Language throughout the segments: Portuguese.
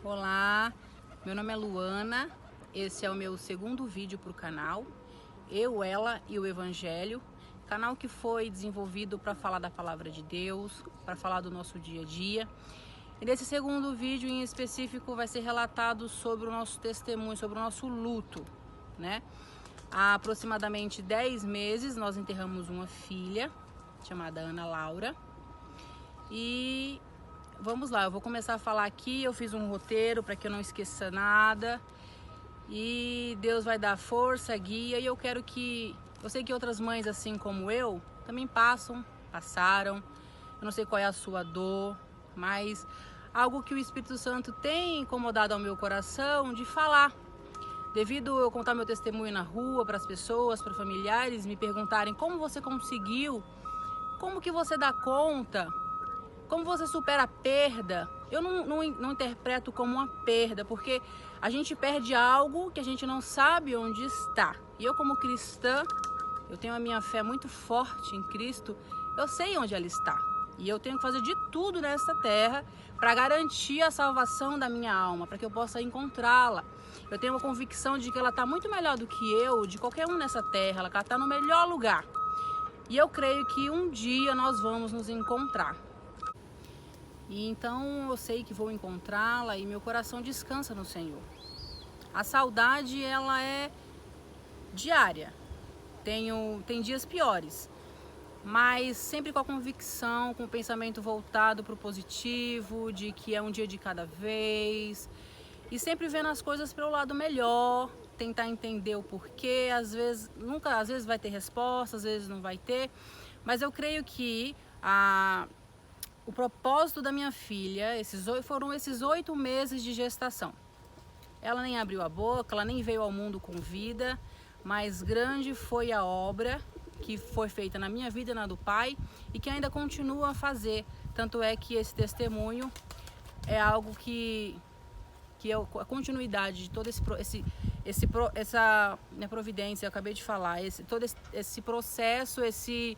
Olá, meu nome é Luana, esse é o meu segundo vídeo para o canal, Eu, Ela e o Evangelho, canal que foi desenvolvido para falar da Palavra de Deus, para falar do nosso dia a dia. E nesse segundo vídeo em específico vai ser relatado sobre o nosso testemunho, sobre o nosso luto, né? Há aproximadamente 10 meses nós enterramos uma filha chamada Ana Laura e vamos lá, eu vou começar a falar aqui. Eu fiz um roteiro para que eu não esqueça nada e Deus vai dar força, guia, e eu sei que outras mães assim como eu também passaram. Eu não sei qual é a sua dor, mas algo que o Espírito Santo tem incomodado ao meu coração de falar. Devido eu contar meu testemunho na rua para as pessoas, para familiares me perguntarem como você conseguiu, como que você dá conta, como você supera a perda. Eu não interpreto como uma perda, porque a gente perde algo que a gente não sabe onde está. E eu, como cristã, eu tenho a minha fé muito forte em Cristo, eu sei onde ela está. E eu tenho que fazer de tudo nessa terra para garantir a salvação da minha alma, para que eu possa encontrá-la. Eu tenho uma convicção de que ela está muito melhor do que eu, de qualquer um nessa terra. Ela está no melhor lugar. E eu creio que um dia nós vamos nos encontrar. E então eu sei que vou encontrá-la e meu coração descansa no Senhor. A saudade, ela é diária. Tem dias piores, mas sempre com a convicção, com o pensamento voltado para o positivo, de que é um dia de cada vez, e sempre vendo as coisas pelo lado melhor, tentar entender o porquê. Às vezes vai ter resposta, às vezes não vai ter, mas eu creio que o propósito da minha filha foram esses 8 meses de gestação. Ela nem abriu a boca, ela nem veio ao mundo com vida, mas grande foi a obra que foi feita na minha vida e na do Pai, e que ainda continua a fazer. Tanto é que esse testemunho é algo que é a continuidade de todo essa minha providência, eu acabei de falar, todo esse processo, esse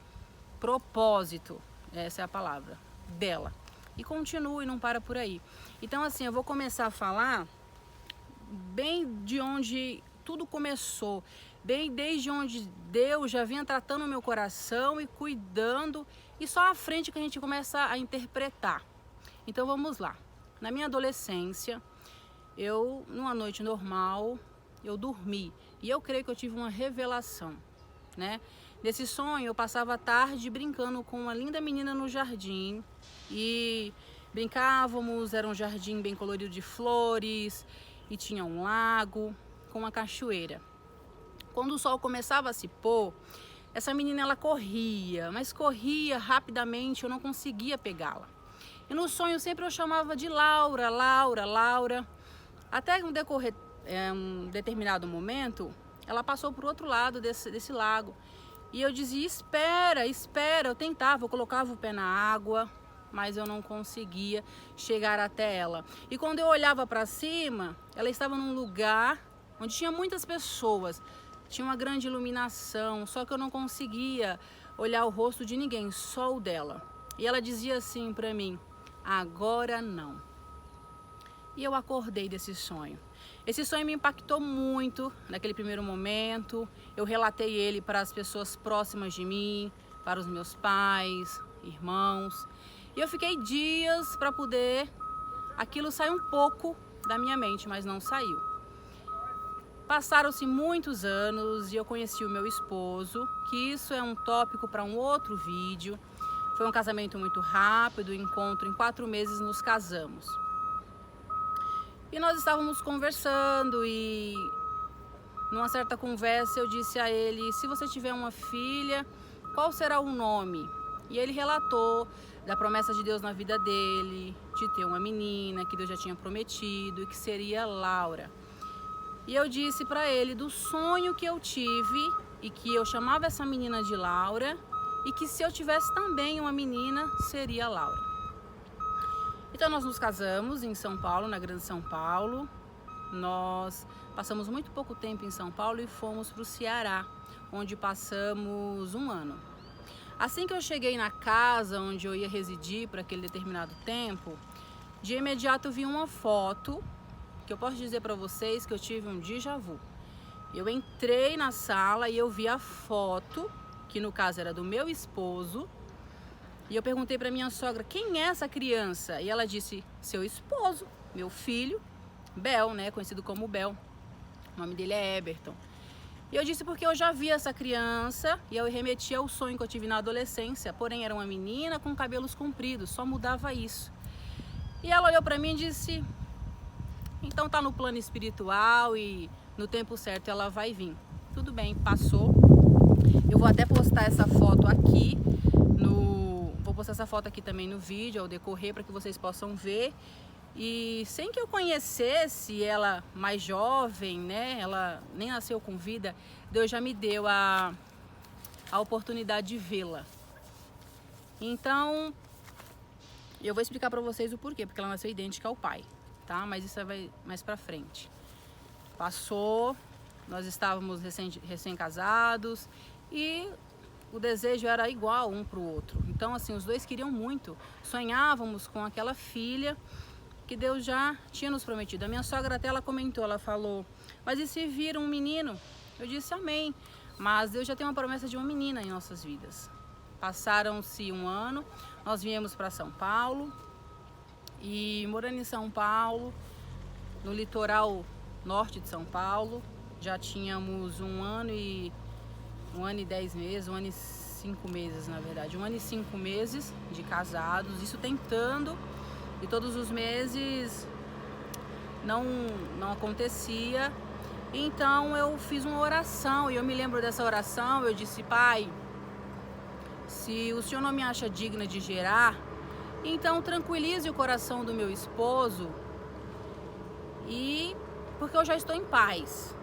propósito, essa é a palavra dela, e continua e não para por aí. Então assim, eu vou começar a falar bem de onde tudo começou, bem desde onde Deus já vinha tratando o meu coração e cuidando, e só à frente que a gente começa a interpretar. Então vamos lá. Na minha adolescência, numa noite normal, eu dormi, e eu creio que eu tive uma revelação, né? Nesse sonho eu passava a tarde brincando com uma linda menina no jardim, e brincávamos, era um jardim bem colorido de flores, e tinha um lago com uma cachoeira. Quando o sol começava a se pôr, essa menina ela corria, mas corria rapidamente, eu não conseguia pegá-la. E no sonho sempre eu chamava de Laura, Laura, Laura. Até um determinado momento, ela passou para o outro lado desse lago. E eu dizia, espera, espera. Eu tentava, eu colocava o pé na água, mas eu não conseguia chegar até ela. E quando eu olhava para cima, ela estava num lugar onde tinha muitas pessoas. Tinha uma grande iluminação, só que eu não conseguia olhar o rosto de ninguém, só o dela. E ela dizia assim para mim, agora não. E eu acordei desse sonho. Esse sonho me impactou muito naquele primeiro momento. Eu relatei ele para as pessoas próximas de mim, para os meus pais, irmãos. E eu fiquei dias para poder aquilo sair um pouco da minha mente, mas não saiu. Passaram-se muitos anos e eu conheci o meu esposo, que isso é um tópico para um outro vídeo. Foi um casamento muito rápido, encontro, em 4 meses nos casamos. E nós estávamos conversando e numa certa conversa eu disse a ele, se você tiver uma filha, qual será o nome? E ele relatou da promessa de Deus na vida dele, de ter uma menina que Deus já tinha prometido e que seria Laura. E eu disse para ele do sonho que eu tive e que eu chamava essa menina de Laura e que se eu tivesse também uma menina, seria Laura. Então nós nos casamos em São Paulo, na Grande São Paulo. Nós passamos muito pouco tempo em São Paulo e fomos para o Ceará, onde passamos 1 ano. Assim que eu cheguei na casa onde eu ia residir por aquele determinado tempo, de imediato eu vi uma foto que eu posso dizer para vocês que eu tive um déjà vu. Eu entrei na sala e eu vi a foto, que no caso era do meu esposo, e eu perguntei para minha sogra, quem é essa criança? E ela disse, seu esposo, meu filho, Bel, né, conhecido como Bel. O nome dele é Eberton. E eu disse porque eu já vi essa criança e eu remeti ao sonho que eu tive na adolescência, porém era uma menina com cabelos compridos, só mudava isso. E ela olhou para mim e disse, então tá no plano espiritual e no tempo certo ela vai vir. Tudo bem, passou. Eu vou até postar essa foto aqui vou postar essa foto aqui também no vídeo ao decorrer para que vocês possam ver. E sem que eu conhecesse ela mais jovem, né? Ela nem nasceu com vida, Deus já me deu a oportunidade de vê-la. Então, eu vou explicar para vocês o porquê, porque ela nasceu idêntica ao pai, tá? Mas isso vai mais pra frente. Passou, nós estávamos recém-casados e o desejo era igual um pro outro. Então, assim, os dois queriam muito, sonhávamos com aquela filha que Deus já tinha nos prometido. A minha sogra até ela comentou, ela falou, mas e se vir um menino? Eu disse amém, mas Deus já tem uma promessa de uma menina em nossas vidas. Passaram-se um ano, nós viemos para São Paulo e morando em São Paulo, no litoral norte de São Paulo, já tínhamos um ano e 10 meses, 1 ano e 5 meses na verdade, 1 ano e 5 meses de casados, isso tentando. E todos os meses não acontecia. Então eu fiz uma oração e eu me lembro dessa oração. Eu disse, pai, se o senhor não me acha digna de gerar, então tranquilize o coração do meu esposo, e porque eu já estou em paz.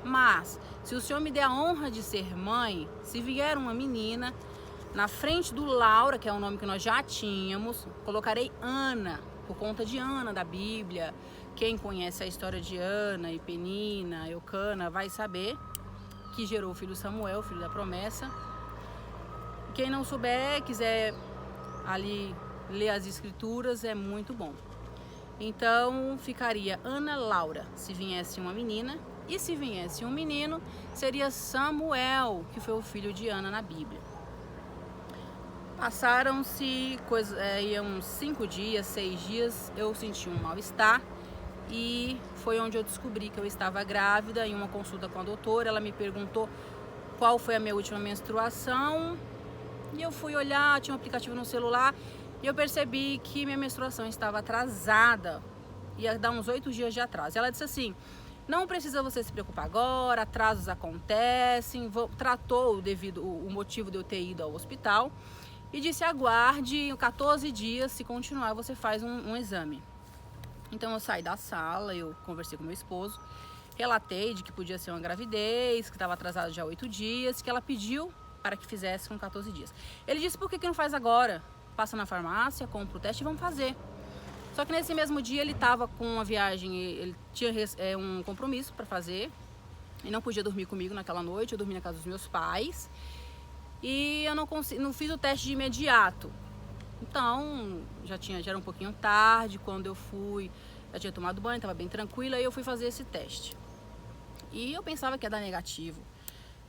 Mas se o senhor me der a honra de ser mãe, se vier uma menina, na frente do Laura, que é o nome que nós já tínhamos, colocarei Ana, por conta de Ana da Bíblia. Quem conhece a história de Ana e Penina, Eucana, vai saber que gerou o filho Samuel, filho da promessa. Quem não souber, quiser ali ler as escrituras, é muito bom. Então ficaria Ana Laura, se viesse uma menina, e se viesse um menino, seria Samuel, que foi o filho de Ana na Bíblia. Passaram-se uns 5 dias, 6 dias, eu senti um mal-estar e foi onde eu descobri que eu estava grávida. Em uma consulta com a doutora, ela me perguntou qual foi a minha última menstruação e eu fui olhar, tinha um aplicativo no celular e eu percebi que minha menstruação estava atrasada, ia dar uns 8 dias de atraso. Ela disse assim, não precisa você se preocupar agora, atrasos acontecem, tratou o motivo de eu ter ido ao hospital. E disse, aguarde 14 dias, se continuar você faz um exame. Então eu saí da sala, eu conversei com meu esposo, relatei de que podia ser uma gravidez, que estava atrasada já 8 dias, que ela pediu para que fizesse com 14 dias. Ele disse, por que não faz agora? Passa na farmácia, compra o teste e vamos fazer. Só que nesse mesmo dia ele estava com uma viagem, ele tinha um compromisso para fazer, e não podia dormir comigo naquela noite, eu dormi na casa dos meus pais. E eu não fiz o teste de imediato. Então, já era um pouquinho tarde, quando eu fui, já tinha tomado banho, estava bem tranquila, e eu fui fazer esse teste. E eu pensava que ia dar negativo,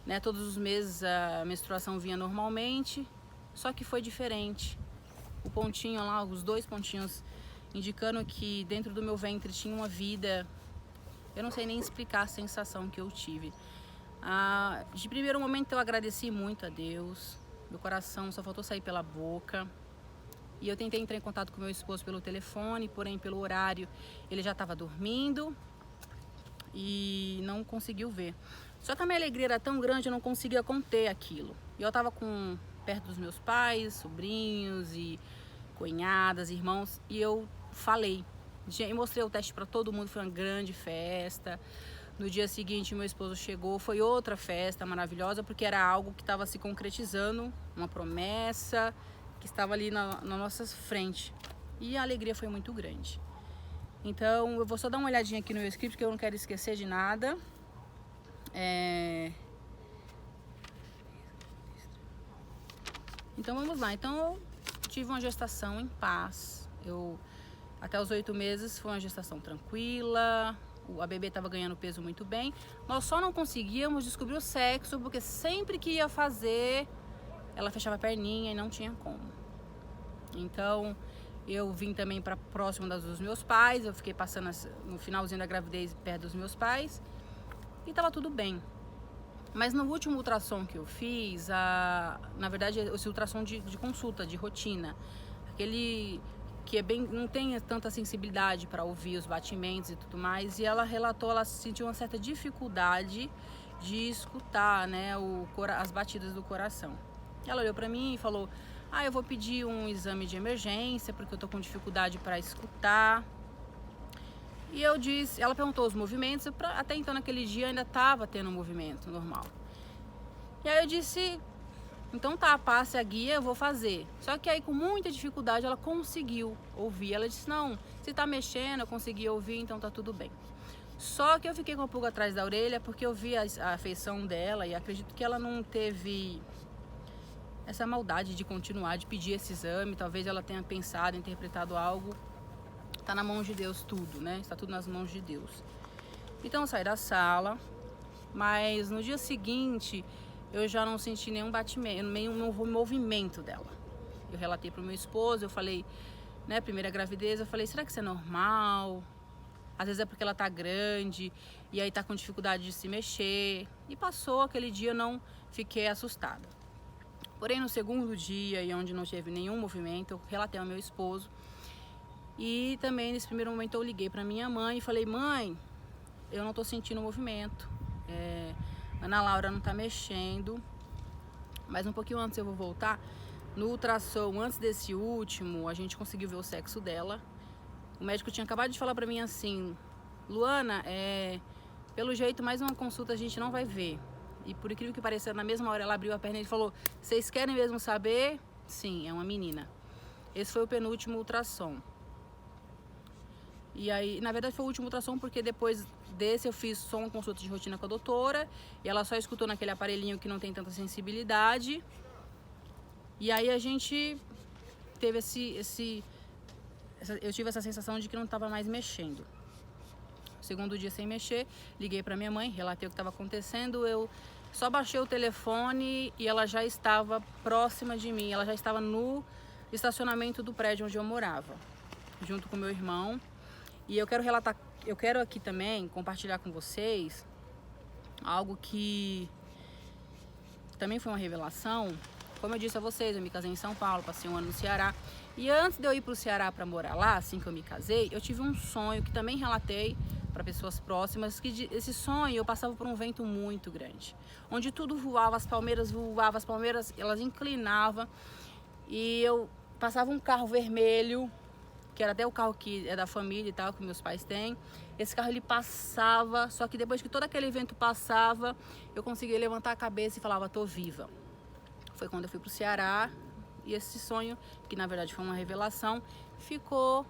né? Todos os meses a menstruação vinha normalmente, só que foi diferente. O pontinho lá, os 2 pontinhos, indicando que dentro do meu ventre tinha uma vida. Eu não sei nem explicar a sensação que eu tive. De primeiro momento eu agradeci muito a Deus, meu coração só faltou sair pela boca. E eu tentei entrar em contato com meu esposo pelo telefone, porém pelo horário ele já estava dormindo e não conseguiu ver. Só que a minha alegria era tão grande, eu não conseguia conter aquilo. E eu estava perto dos meus pais, sobrinhos e cunhadas, irmãos, e eu falei. E mostrei o teste para todo mundo, foi uma grande festa. No dia seguinte, meu esposo chegou, foi outra festa maravilhosa, porque era algo que estava se concretizando, uma promessa que estava ali na nossa frente. E a alegria foi muito grande. Então, eu vou só dar uma olhadinha aqui no meu script, porque eu não quero esquecer de nada. Então, vamos lá. Então, eu tive uma gestação em paz. Até os 8 meses foi uma gestação tranquila, a bebê estava ganhando peso muito bem. Nós só não conseguíamos descobrir o sexo, porque sempre que ia fazer, ela fechava a perninha e não tinha como. Então, eu vim também para próximo dos meus pais, eu fiquei passando no finalzinho da gravidez perto dos meus pais e estava tudo bem. Mas no último ultrassom que eu fiz, na verdade, esse ultrassom de consulta, de rotina, aquele que não tem tanta sensibilidade para ouvir os batimentos e tudo mais, e ela relatou, ela sentiu uma certa dificuldade de escutar, né, as batidas do coração. Ela olhou para mim e falou: eu vou pedir um exame de emergência porque eu tô com dificuldade para escutar. E eu disse, ela perguntou os movimentos, até então naquele dia ainda estava tendo um movimento normal. E aí eu disse: então tá, passe a guia, eu vou fazer. Só que aí com muita dificuldade ela conseguiu ouvir. Ela disse: não, se tá mexendo, eu consegui ouvir, então tá tudo bem. Só que eu fiquei com a pulga atrás da orelha porque eu vi a afeição dela e acredito que ela não teve essa maldade de continuar, de pedir esse exame. Talvez ela tenha pensado, interpretado algo. Tá na mão de Deus tudo, né? Está tudo nas mãos de Deus. Então eu saí da sala, mas no dia seguinte eu já não senti nenhum batimento, nenhum movimento dela. Eu relatei pro meu esposo, eu falei, né, primeira gravidez, eu falei: será que isso é normal? Às vezes é porque ela tá grande e aí tá com dificuldade de se mexer. E passou aquele dia, eu não fiquei assustada. Porém, no segundo dia, e onde não teve nenhum movimento, eu relatei ao meu esposo. E também nesse primeiro momento eu liguei para minha mãe e falei: mãe, eu não tô sentindo movimento. Ana Laura não tá mexendo. Mas um pouquinho antes eu vou voltar. No ultrassom, antes desse último, a gente conseguiu ver o sexo dela. O médico tinha acabado de falar para mim assim: Luana, pelo jeito mais uma consulta a gente não vai ver. E por incrível que pareça, na mesma hora ela abriu a perna e falou: vocês querem mesmo saber? Sim, é uma menina. Esse foi o penúltimo ultrassom. E aí, na verdade foi o último ultrassom porque depois desse eu fiz só uma consulta de rotina com a doutora. E ela só escutou naquele aparelhinho que não tem tanta sensibilidade. E aí a gente teve eu tive essa sensação de que não estava mais mexendo. Segundo dia sem mexer, liguei para minha mãe, relatei o que estava acontecendo. Eu só baixei o telefone e ela já estava próxima de mim. Ela já estava no estacionamento do prédio onde eu morava, junto com meu irmão. E eu quero aqui também compartilhar com vocês algo que também foi uma revelação. Como eu disse a vocês, eu me casei em São Paulo, passei um ano no Ceará. E antes de eu ir para o Ceará para morar lá, assim que eu me casei, eu tive um sonho que também relatei para pessoas próximas, que esse sonho eu passava por um vento muito grande, onde tudo voava, as palmeiras elas inclinavam e eu passava um carro vermelho, que era até o carro que é da família e tal, que meus pais têm. Esse carro ele passava, só que depois que todo aquele vento passava, eu conseguia levantar a cabeça e falava: tô viva. Foi quando eu fui pro Ceará e esse sonho, que na verdade foi uma revelação, ficou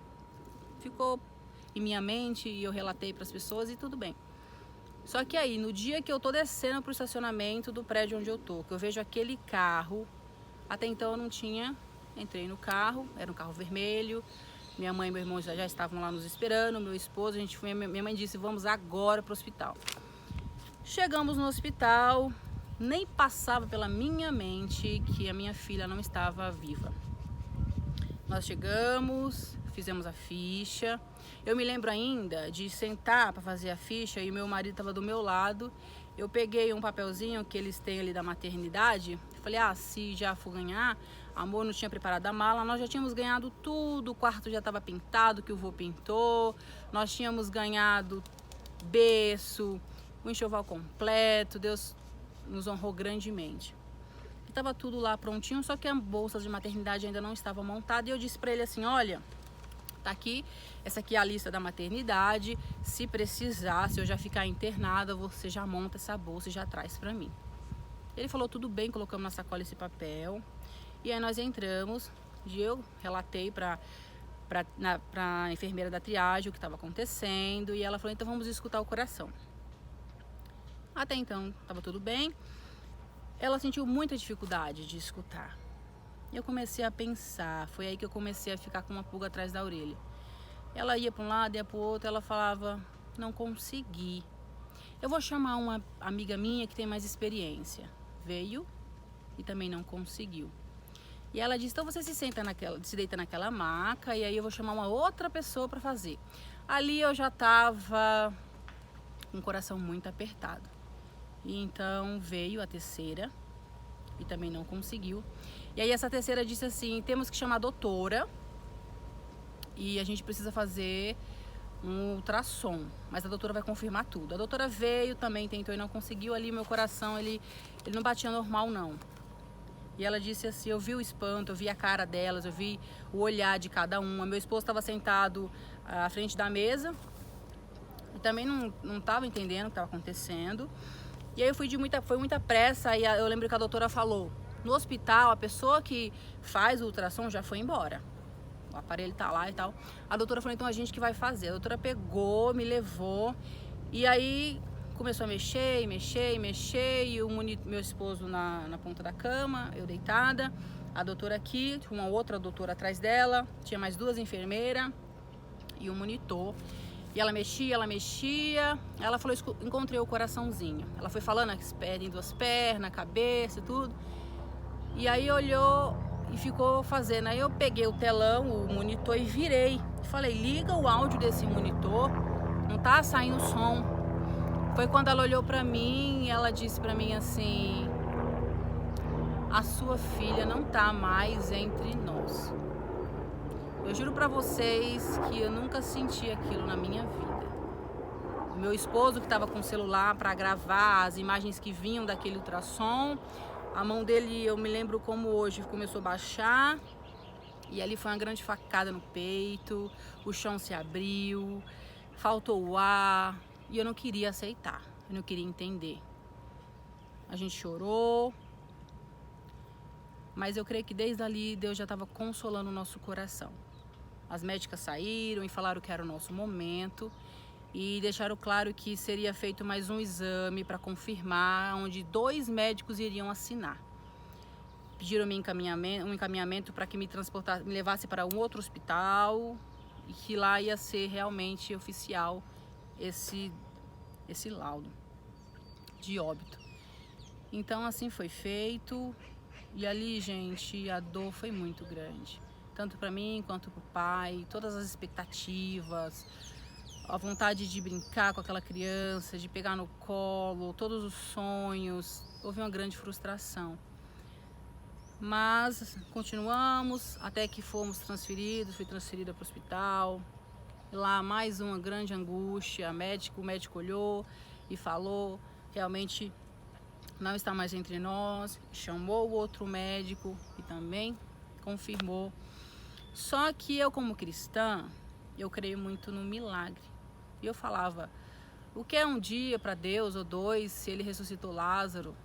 em minha mente e eu relatei para as pessoas e tudo bem. Só que aí, no dia que eu tô descendo pro estacionamento do prédio onde eu tô, que eu vejo aquele carro, até então eu não tinha, entrei no carro, era um carro vermelho. Minha mãe e meu irmão já estavam lá nos esperando, meu esposo, minha mãe disse: vamos agora pro hospital. Chegamos no hospital, nem passava pela minha mente que a minha filha não estava viva. Nós chegamos, fizemos a ficha. Eu me lembro ainda de sentar para fazer a ficha e meu marido estava do meu lado. Eu peguei um papelzinho que eles têm ali da maternidade. Falei: se já for ganhar, amor, não tinha preparado a mala, nós já tínhamos ganhado tudo, o quarto já estava pintado, que o vô pintou, nós tínhamos ganhado berço, o enxoval completo, Deus nos honrou grandemente. Estava tudo lá prontinho, só que a bolsa de maternidade ainda não estava montada e eu disse para ele assim: olha, tá aqui, essa aqui é a lista da maternidade, se precisar, se eu já ficar internada, você já monta essa bolsa e já traz para mim. Ele falou: tudo bem, colocamos na sacola esse papel. E aí nós entramos e eu relatei para a enfermeira da triagem o que estava acontecendo. E ela falou: então vamos escutar o coração. Até então estava tudo bem. Ela sentiu muita dificuldade de escutar. Eu comecei a pensar, foi aí que eu comecei a ficar com uma pulga atrás da orelha. Ela ia para um lado, ia para o outro, ela falava, não consegui. Eu vou chamar uma amiga minha que tem mais experiência. Veio e também não conseguiu. E ela disse, então você se deita naquela maca e aí eu vou chamar uma outra pessoa para fazer. Ali eu já estava com o coração muito apertado. E então veio a terceira e também não conseguiu. E aí essa terceira disse assim, temos que chamar a doutora e a gente precisa fazer um ultrassom, mas a doutora vai confirmar tudo. A doutora veio, também tentou e não conseguiu. Ali meu coração, ele não batia normal não. E ela disse assim, eu vi o espanto, eu vi a cara delas, eu vi o olhar de cada uma. Meu esposo estava sentado à frente da mesa e também não estava entendendo o que estava acontecendo. E aí eu foi muita pressa e eu lembro que a doutora falou, no hospital a pessoa que faz o ultrassom já foi embora. O aparelho tá lá e tal. A doutora falou, então a gente que vai fazer. A doutora pegou, me levou e aí começou a mexer, e meu esposo na ponta da cama, eu deitada, a doutora aqui, uma outra doutora atrás dela, tinha mais duas enfermeiras e um monitor. E ela mexia, ela falou, encontrei o coraçãozinho. Ela foi falando em duas pernas, cabeça e tudo. E aí olhou e ficou fazendo. Aí eu peguei o telão, o monitor e virei. Falei, liga o áudio desse monitor, não tá saindo som. Foi quando ela olhou pra mim e ela disse pra mim assim, a sua filha não tá mais entre nós. Eu juro pra vocês que eu nunca senti aquilo na minha vida. O meu esposo que estava com o celular para gravar as imagens que vinham daquele ultrassom, a mão dele, eu me lembro como hoje, começou a baixar e ali foi uma grande facada no peito, o chão se abriu, faltou o ar e eu não queria aceitar, eu não queria entender. A gente chorou, mas eu creio que desde ali Deus já estava consolando o nosso coração. As médicas saíram e falaram que era o nosso momento e deixaram claro que seria feito mais um exame para confirmar, onde 2 médicos iriam assinar. Pediram um encaminhamento para que me levasse para um outro hospital e que lá ia ser realmente oficial esse laudo de óbito. Então assim foi feito e ali, gente, a dor foi muito grande. Tanto para mim quanto para o pai, todas as expectativas, a vontade de brincar com aquela criança, de pegar no colo, todos os sonhos, houve uma grande frustração. Mas continuamos até que fomos transferidos, fui transferida para o hospital. Lá mais uma grande angústia, o médico olhou e falou, realmente não está mais entre nós, chamou o outro médico e também confirmou. Só que eu, como cristã, eu creio muito no milagre. E eu falava, o que é um dia para Deus ou 2 se ele ressuscitou Lázaro?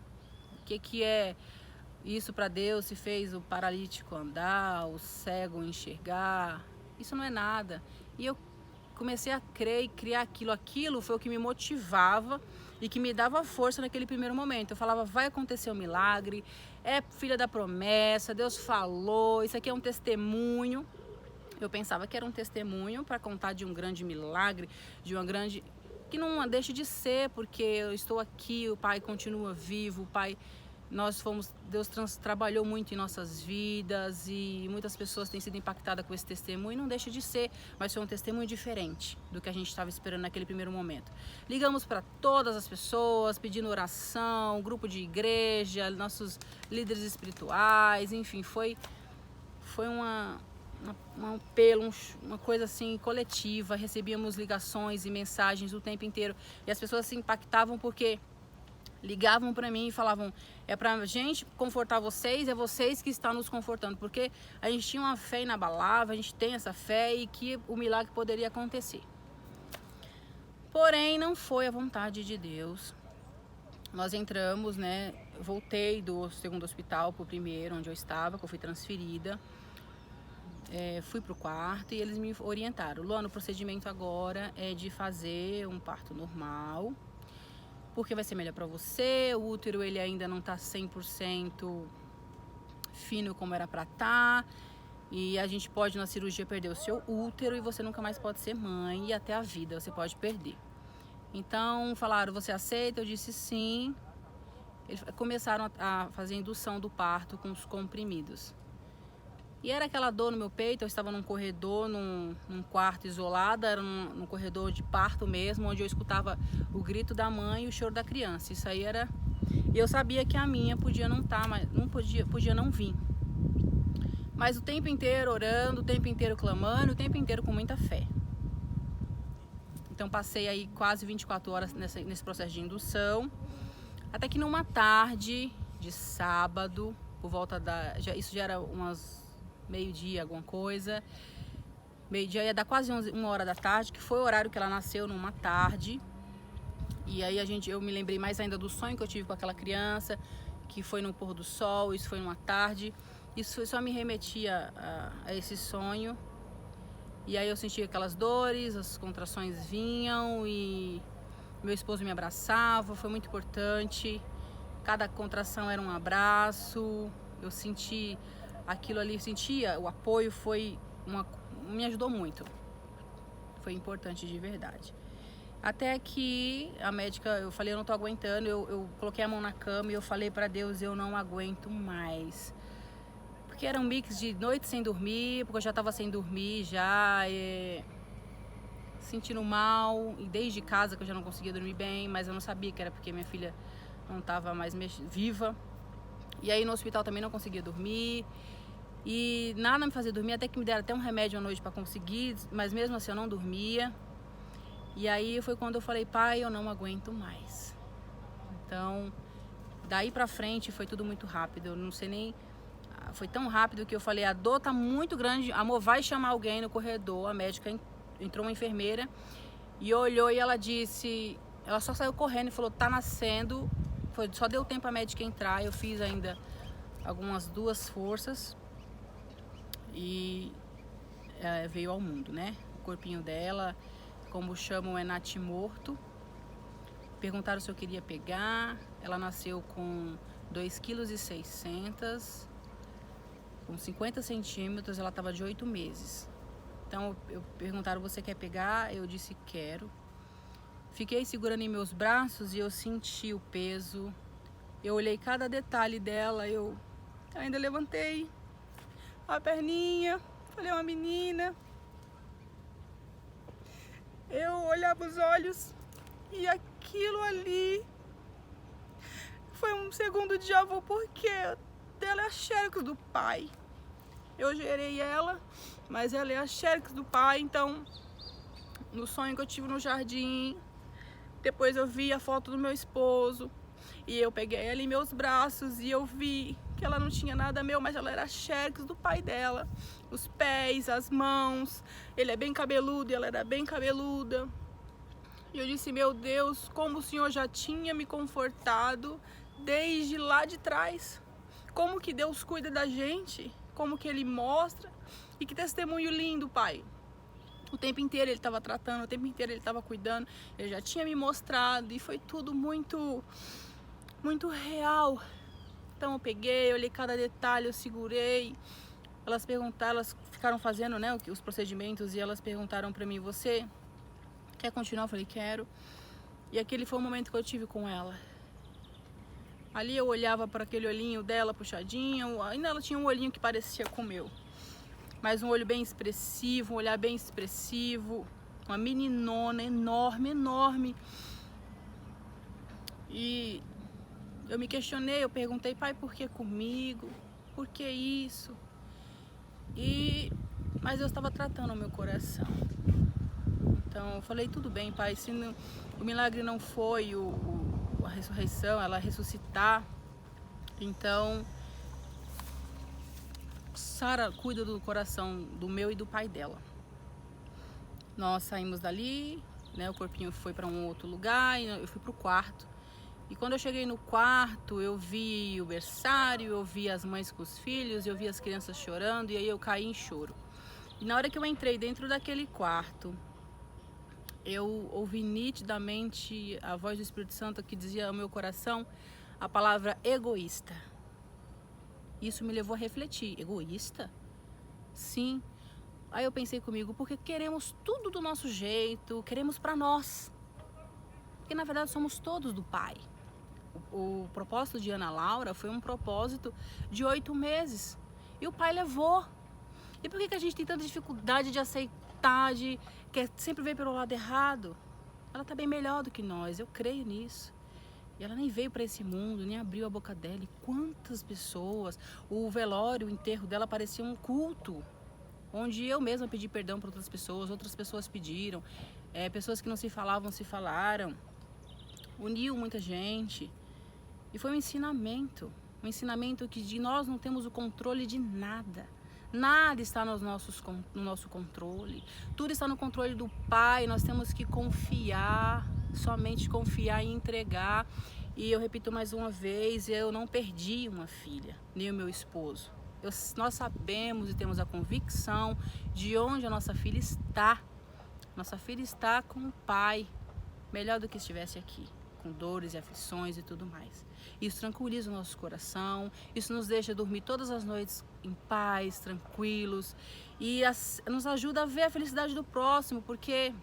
O que é isso para Deus se fez o paralítico andar, o cego enxergar? Isso não é nada. E eu comecei a crer e criar aquilo. Aquilo foi o que me motivava e que me dava força naquele primeiro momento. Eu falava, vai acontecer um milagre, é filha da promessa, Deus falou, isso aqui é um testemunho. Eu pensava que era um testemunho para contar de um grande milagre, de uma grande... que não deixe de ser, porque eu estou aqui, o Pai continua vivo, o Pai... Deus trabalhou muito em nossas vidas e muitas pessoas têm sido impactadas com esse testemunho e não deixa de ser, mas foi um testemunho diferente do que a gente estava esperando naquele primeiro momento. Ligamos para todas as pessoas, pedindo oração, grupo de igreja, nossos líderes espirituais, enfim, foi um apelo, uma coisa assim coletiva. Recebíamos ligações e mensagens o tempo inteiro e as pessoas se impactavam porque ligavam para mim e falavam, é pra gente confortar vocês, é vocês que estão nos confortando, porque a gente tinha uma fé inabalável, a gente tem essa fé e que o milagre poderia acontecer. Porém, não foi a vontade de Deus. Nós entramos, né, voltei do segundo hospital pro primeiro, onde eu estava, que eu fui transferida. Fui pro quarto e eles me orientaram, Luana, o procedimento agora é de fazer um parto normal, porque vai ser melhor para você, o útero ele ainda não tá 100% fino como era para estar, E a gente pode na cirurgia perder o seu útero e você nunca mais pode ser mãe e até a vida você pode perder. Então falaram, você aceita? Eu disse sim. Eles começaram a fazer indução do parto com os comprimidos. E era aquela dor no meu peito, eu estava num corredor, num quarto isolado, era num corredor de parto mesmo, onde eu escutava o grito da mãe e o choro da criança. Isso aí era... E eu sabia que a minha podia não estar, mas não podia não vir. Mas o tempo inteiro orando, o tempo inteiro clamando, o tempo inteiro com muita fé. Então passei aí quase 24 horas nesse processo de indução. Até que numa tarde de sábado, por volta isso já era umas meio-dia, alguma coisa. Meio-dia ia dar quase 1 hora da tarde, que foi o horário que ela nasceu, numa tarde. E aí eu me lembrei mais ainda do sonho que eu tive com aquela criança, que foi no pôr do sol, isso foi numa tarde. Isso só me remetia a esse sonho. E aí eu sentia aquelas dores, as contrações vinham e meu esposo me abraçava, foi muito importante. Cada contração era um abraço. Eu senti aquilo ali, sentia o apoio, me ajudou muito. Foi importante de verdade. Até que a médica, eu falei, eu não tô aguentando, eu coloquei a mão na cama e eu falei pra Deus, eu não aguento mais. Porque era um mix de noite sem dormir, porque eu já tava sem dormir, sentindo mal, e desde casa que eu já não conseguia dormir bem, mas eu não sabia que era porque minha filha não tava mais viva. E aí no hospital também não conseguia dormir, e nada me fazia dormir, até que me deram até um remédio à noite pra conseguir, mas mesmo assim eu não dormia. E aí foi quando eu falei, pai, eu não aguento mais. Então, daí pra frente foi tudo muito rápido, eu não sei nem... Foi tão rápido que eu falei, a dor tá muito grande, amor, vai chamar alguém no corredor. A médica entrou, uma enfermeira, e olhou e ela disse... Ela só saiu correndo e falou, tá nascendo. Só deu tempo a médica entrar, eu fiz ainda algumas 2 forças. E veio ao mundo, né? O corpinho dela, como chamam, é natimorto. Perguntaram se eu queria pegar. Ela nasceu com 2,6 kg, com 50 centímetros, ela estava de 8 meses. Então perguntaram, você quer pegar? Eu disse, quero. Fiquei segurando em meus braços e eu senti o peso. Eu olhei cada detalhe dela, eu ainda levantei a perninha, falei, uma menina. Eu olhava os olhos e aquilo ali foi um segundo déjà vu, porque dela é a xerox do pai. Eu gerei ela, mas ela é a xerox do pai. Então, no sonho que eu tive no jardim, depois eu vi a foto do meu esposo e eu peguei ela em meus braços e eu vi que ela não tinha nada meu, mas ela era a xerox do pai dela. Os pés, as mãos, ele é bem cabeludo e ela era bem cabeluda. E eu disse, meu Deus, como o Senhor já tinha me confortado desde lá de trás. Como que Deus cuida da gente, como que Ele mostra. E que testemunho lindo, Pai. O tempo inteiro Ele estava tratando, o tempo inteiro Ele estava cuidando. Ele já tinha me mostrado e foi tudo muito, muito real. Então eu peguei, eu olhei cada detalhe, eu segurei. Elas perguntaram, elas ficaram fazendo, né, os procedimentos e elas perguntaram pra mim, você quer continuar? Eu falei, quero. E aquele foi o momento que eu tive com ela. Ali eu olhava para aquele olhinho dela puxadinho, ainda ela tinha um olhinho que parecia com o meu. Mas um olho bem expressivo, um olhar bem expressivo. Uma meninona enorme, enorme. E eu me questionei, eu perguntei, pai, por que comigo? Por que isso? Mas Deus estava tratando o meu coração. Então eu falei, tudo bem, pai, se não, o milagre não foi a ressurreição, ela ressuscitar, então Sara cuida do coração do meu e do pai dela. Nós saímos dali, né, o corpinho foi para um outro lugar e eu fui pro quarto. E quando eu cheguei no quarto, eu vi o berçário, eu vi as mães com os filhos, eu vi as crianças chorando e aí eu caí em choro. E na hora que eu entrei dentro daquele quarto, eu ouvi nitidamente a voz do Espírito Santo que dizia ao meu coração a palavra egoísta. Isso me levou a refletir. Egoísta? Sim. Aí eu pensei comigo, porque queremos tudo do nosso jeito, queremos para nós. Porque na verdade somos todos do Pai. O propósito de Ana Laura foi um propósito de 8 meses. E o Pai levou. E por que a gente tem tanta dificuldade de aceitar, de quer sempre ver pelo lado errado? Ela está bem melhor do que nós, eu creio nisso. E ela nem veio para esse mundo, nem abriu a boca dela. E quantas pessoas, o velório, o enterro dela parecia um culto, onde eu mesma pedi perdão para outras pessoas pediram, pessoas que não se falavam, se falaram, uniu muita gente. E foi um ensinamento que de nós não temos o controle de nada. Nada está no nosso controle, tudo está no controle do Pai, nós temos que confiar, somente confiar e entregar. E eu repito mais uma vez, eu não perdi uma filha, nem o meu esposo. Nós sabemos e temos a convicção de onde a nossa filha está. Nossa filha está com o Pai, melhor do que estivesse aqui, com dores e aflições e tudo mais. Isso tranquiliza o nosso coração, isso nos deixa dormir todas as noites em paz, tranquilos, e nos ajuda a ver a felicidade do próximo, porque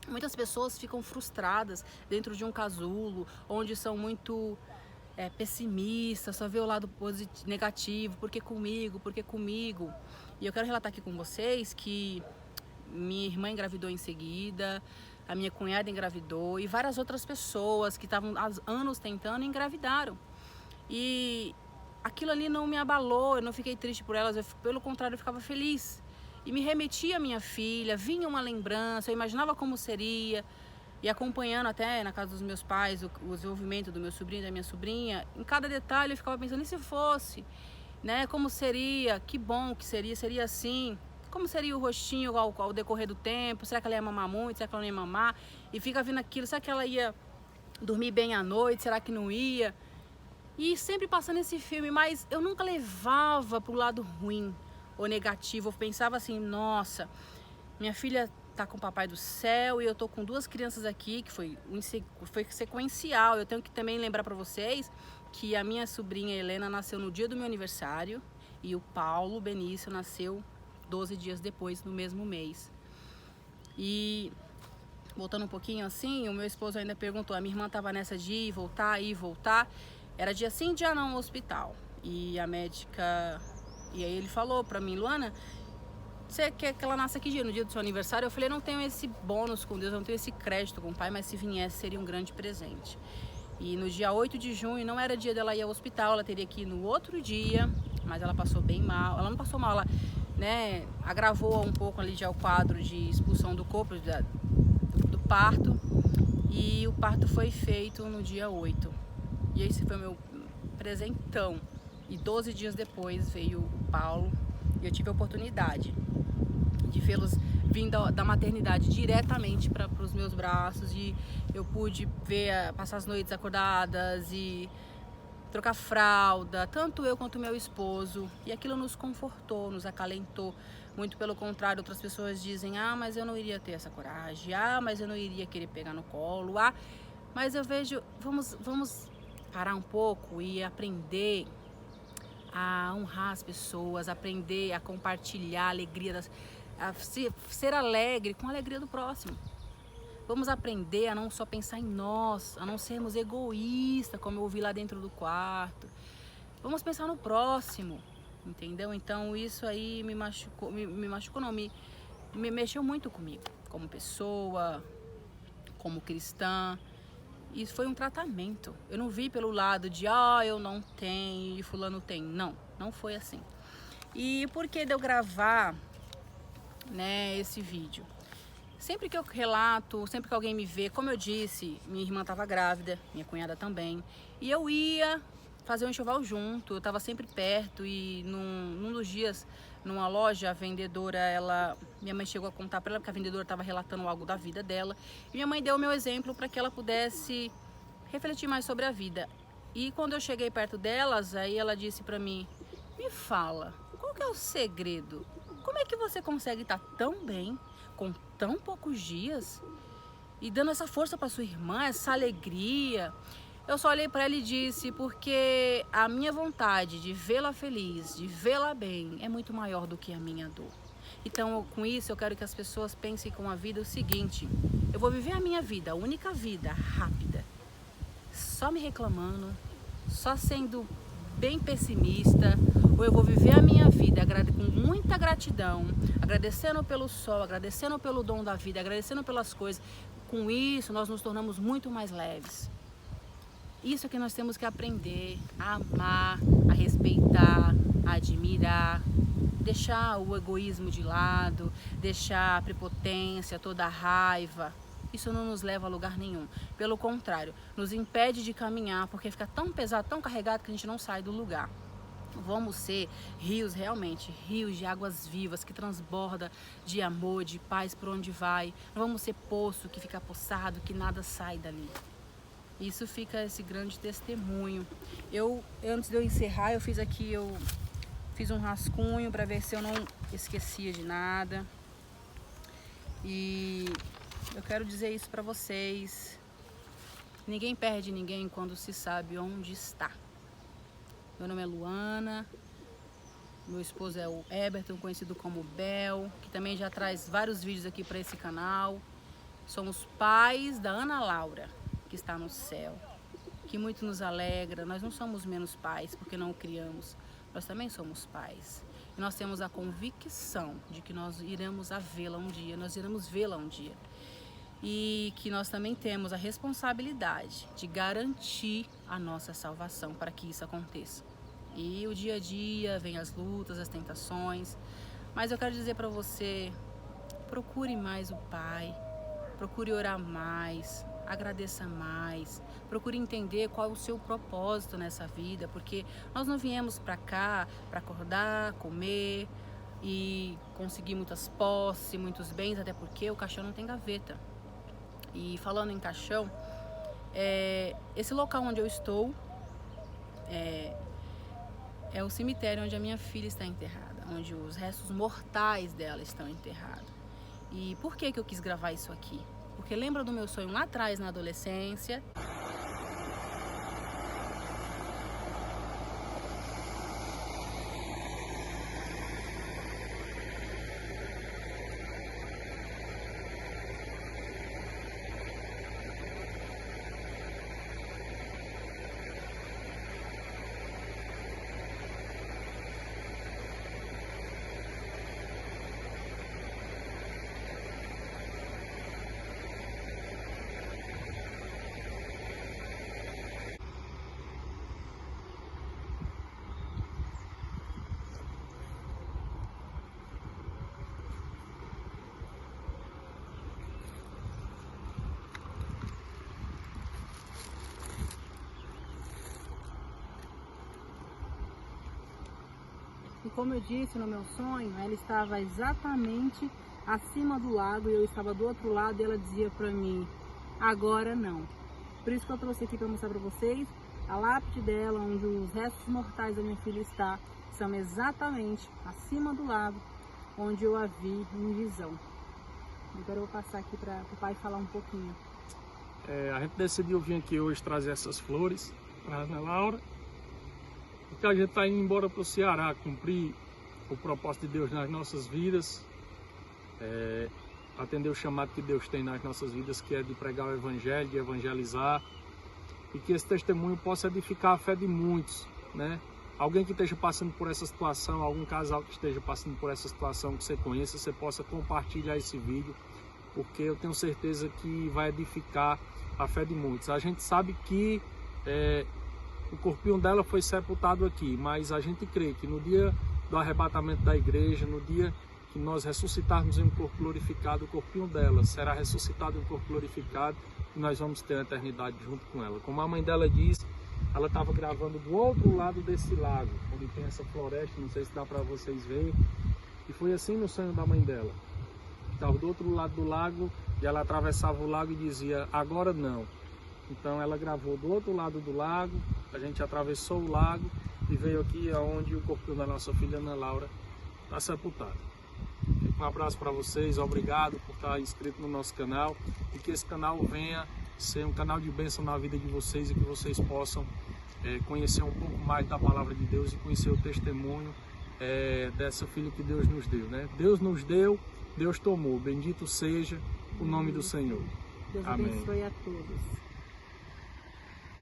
muitas pessoas ficam frustradas dentro de um casulo, onde são muito pessimistas, só vê o lado negativo, por que comigo? E eu quero relatar aqui com vocês que minha irmã engravidou em seguida, a minha cunhada engravidou e várias outras pessoas que estavam há anos tentando engravidaram. E aquilo ali não me abalou, eu não fiquei triste por elas, pelo contrário, eu ficava feliz. E me remetia à minha filha, vinha uma lembrança, eu imaginava como seria. E acompanhando até na casa dos meus pais o desenvolvimento do meu sobrinho e da minha sobrinha, em cada detalhe eu ficava pensando, e se fosse? Né? Como seria? Que bom que seria assim. Como seria o rostinho ao decorrer do tempo? Será que ela ia mamar muito? Será que ela não ia mamar? E fica vindo aquilo, será que ela ia dormir bem à noite? Será que não ia? E sempre passando esse filme, mas eu nunca levava pro lado ruim ou negativo. Eu pensava assim, nossa, minha filha tá com o Papai do Céu e eu tô com 2 crianças aqui, que foi sequencial. Eu tenho que também lembrar para vocês que a minha sobrinha Helena nasceu no dia do meu aniversário e o Paulo Benício nasceu 12 dias depois, no mesmo mês. E voltando um pouquinho assim, o meu esposo ainda perguntou, a minha irmã tava nessa de ir e voltar. Era dia sim, dia não no hospital. E a médica, e aí ele falou pra mim, Luana, você quer que ela nasça aqui dia, no dia do seu aniversário? Eu falei, eu não tenho esse bônus com Deus, eu não tenho esse crédito com o Pai, mas se viesse seria um grande presente. E no dia 8 de junho não era dia dela ir ao hospital, ela teria que ir no outro dia, mas ela passou bem mal. Ela não passou mal, ela agravou um pouco ali já o quadro de expulsão do corpo do parto. E o parto foi feito no dia 8. E esse foi o meu presentão. E 12 dias depois veio o Paulo e eu tive a oportunidade de vê-los vindo da maternidade diretamente para os meus braços, e eu pude ver, passar as noites acordadas e trocar fralda, tanto eu quanto meu esposo, e aquilo nos confortou, nos acalentou. Muito pelo contrário, outras pessoas dizem, mas eu não iria ter essa coragem, mas eu não iria querer pegar no colo, mas eu vejo, vamos parar um pouco e aprender a honrar as pessoas, aprender a compartilhar a alegria, a ser alegre com a alegria do próximo. Vamos aprender a não só pensar em nós, a não sermos egoístas, como eu ouvi lá dentro do quarto. Vamos pensar no próximo, entendeu? Então isso aí me machucou, me mexeu muito comigo, como pessoa, como cristã. Isso foi um tratamento. Eu não vi pelo lado de, eu não tenho e fulano tem. Não foi assim. E por que de eu gravar, esse vídeo? Sempre que eu relato, sempre que alguém me vê, como eu disse, minha irmã estava grávida, minha cunhada também, e eu ia fazer um enxoval junto, eu estava sempre perto, e num dos dias, numa loja, a vendedora, minha mãe chegou a contar para ela, porque a vendedora estava relatando algo da vida dela, e minha mãe deu o meu exemplo para que ela pudesse refletir mais sobre a vida. E quando eu cheguei perto delas, aí ela disse para mim, me fala, qual que é o segredo? Como é que você consegue estar tão bem, com tão poucos dias, e dando essa força para sua irmã, essa alegria? Eu só olhei para ela e disse, porque a minha vontade de vê-la feliz, de vê-la bem, é muito maior do que a minha dor. Então, com isso, eu quero que as pessoas pensem com a vida o seguinte: eu vou viver a minha vida, a única vida rápida, só me reclamando, só sendo bem pessimista, ou eu vou viver a minha vida com muita gratidão, agradecendo pelo sol, agradecendo pelo dom da vida, agradecendo pelas coisas. Com isso, nós nos tornamos muito mais leves. Isso é que nós temos que aprender a amar, a respeitar, a admirar, deixar o egoísmo de lado, deixar a prepotência, toda a raiva. Isso não nos leva a lugar nenhum. Pelo contrário, nos impede de caminhar, porque fica tão pesado, tão carregado que a gente não sai do lugar. Vamos ser rios realmente, rios de águas vivas que transborda de amor, de paz por onde vai. Não vamos ser poço que fica poçado, que nada sai dali. Isso fica esse grande testemunho. Antes de eu encerrar, eu fiz um rascunho para ver se eu não esquecia de nada. E eu quero dizer isso para vocês: ninguém perde ninguém quando se sabe onde está. Meu nome é Luana, meu esposo é o Eberton, conhecido como Bel, que também já traz vários vídeos aqui para esse canal. Somos pais da Ana Laura, que está no céu, que muito nos alegra. Nós não somos menos pais porque não o criamos, nós também somos pais. E nós temos a convicção de que nós iremos vê-la um dia, nós iremos vê-la um dia. E que nós também temos a responsabilidade de garantir a nossa salvação para que isso aconteça. E o dia a dia vem as lutas, as tentações, mas eu quero dizer para você: procure mais o Pai, procure orar mais, agradeça mais, procure entender qual é o seu propósito nessa vida, porque nós não viemos para cá para acordar, comer e conseguir muitas posses, muitos bens, até porque o caixão não tem gaveta. E falando em caixão, esse local onde eu estou é o cemitério onde a minha filha está enterrada, onde os restos mortais dela estão enterrados. E por que eu quis gravar isso aqui? Porque lembra do meu sonho lá atrás, na adolescência? E como eu disse, no meu sonho, ela estava exatamente acima do lago e eu estava do outro lado, e ela dizia para mim: agora não. Por isso que eu trouxe aqui para mostrar para vocês a lápide dela, onde os restos mortais da minha filha são exatamente acima do lago, onde eu a vi em visão. Agora eu vou passar aqui para o pai falar um pouquinho. A gente decidiu vir aqui hoje trazer essas flores para a Ana Laura, porque a gente está indo embora para o Ceará cumprir o propósito de Deus nas nossas vidas, atender o chamado que Deus tem nas nossas vidas, que é de pregar o Evangelho, de evangelizar, e que esse testemunho possa edificar a fé de muitos, né? Alguém que esteja passando por essa situação, algum casal que esteja passando por essa situação que você conheça, você possa compartilhar esse vídeo, porque eu tenho certeza que vai edificar a fé de muitos. A gente sabe que o corpinho dela foi sepultado aqui, mas a gente crê que no dia do arrebatamento da igreja, no dia que nós ressuscitarmos em um corpo glorificado, o corpinho dela será ressuscitado em um corpo glorificado e nós vamos ter a eternidade junto com ela. Como a mãe dela diz, ela estava gravando do outro lado desse lago, onde tem essa floresta, não sei se dá para vocês verem, e foi assim no sonho da mãe dela. Estava do outro lado do lago e ela atravessava o lago e dizia: agora não. Então ela gravou do outro lado do lago, a gente atravessou o lago e veio aqui aonde o corpo da nossa filha Ana Laura está sepultado. Um abraço para vocês, obrigado por estar inscrito no nosso canal e que esse canal venha ser um canal de bênção na vida de vocês e que vocês possam conhecer um pouco mais da palavra de Deus e conhecer o testemunho dessa filha que Deus nos deu, né? Deus nos deu, Deus tomou. Bendito seja o nome do Senhor. Deus Amém. abençoe a todos.